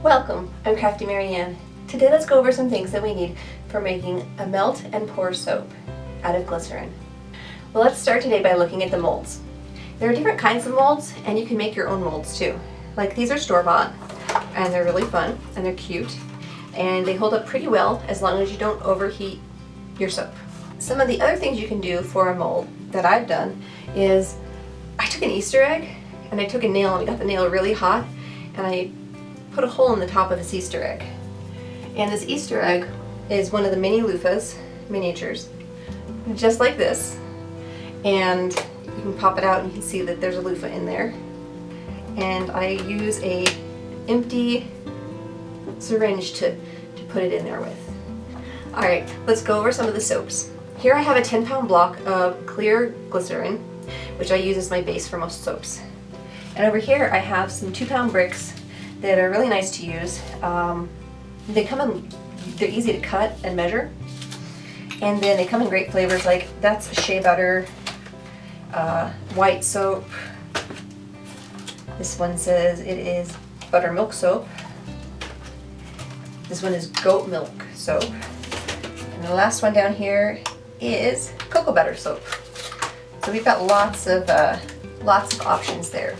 Welcome, I'm Crafty Marianne. Today let's go over some things that we need for making a melt and pour soap out of glycerin. Well, let's start today by looking at the molds. There are different kinds of molds and you can make your own molds too. Like these are store-bought and they're really fun and they're cute and they hold up pretty well as long as you don't overheat your soap. Some of the other things you can do for a mold that I've done is I took an Easter egg and I took a nail and I got the nail really hot and I put a hole in the top of this Easter egg. And this Easter egg is one of the mini loofahs, miniatures, just like this. And you can pop it out and you can see that there's a loofah in there. And I use a empty syringe to put it in there with. Alright, let's go over some of the soaps. Here I have a 10-pound block of clear glycerin, which I use as my base for most soaps. And over here I have some 2-pound bricks that are really nice to use. They're easy to cut and measure, and then they come in great flavors. Like that's shea butter, white soap. This one says it is buttermilk soap. This one is goat milk soap, and the last one down here is cocoa butter soap. So we've got lots of options there.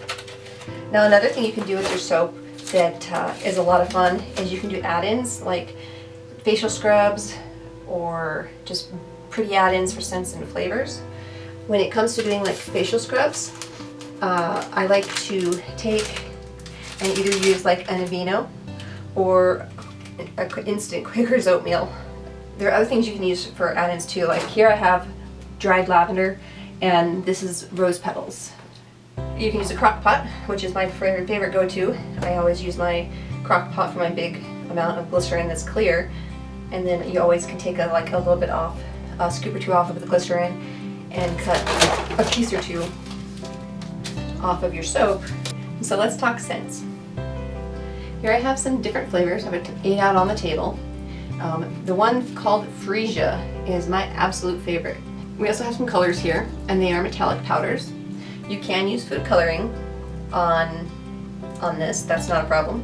Now another thing you can do with your soap that is a lot of fun is you can do add-ins like facial scrubs or just pretty add-ins for scents and flavors. When it comes to doing like facial scrubs, I like to take and either use like an Aveeno or an instant Quaker's oatmeal. There are other things you can use for add-ins too. Like here I have dried lavender and this is rose petals. You can use a crock pot, which is my favorite go-to. I always use my crock pot for my big amount of glycerin that's clear, and then you always can take a little bit off, a scoop or two off of the glycerin and cut a piece or two off of your soap. So let's talk scents. Here I have some different flavors. I have 8 out on the table. The one called Freesia is my absolute favorite. We also have some colors here, and they are metallic powders. You can use food coloring on this, that's not a problem.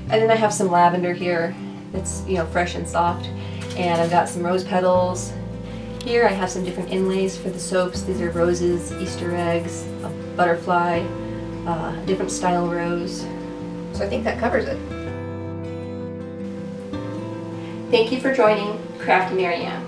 And then I have some lavender here that's fresh and soft, and I've got some rose petals. Here I have some different inlays for the soaps. These are roses, Easter eggs, a butterfly, different style rose. So I think that covers it. Thank you for joining Crafty Marianne.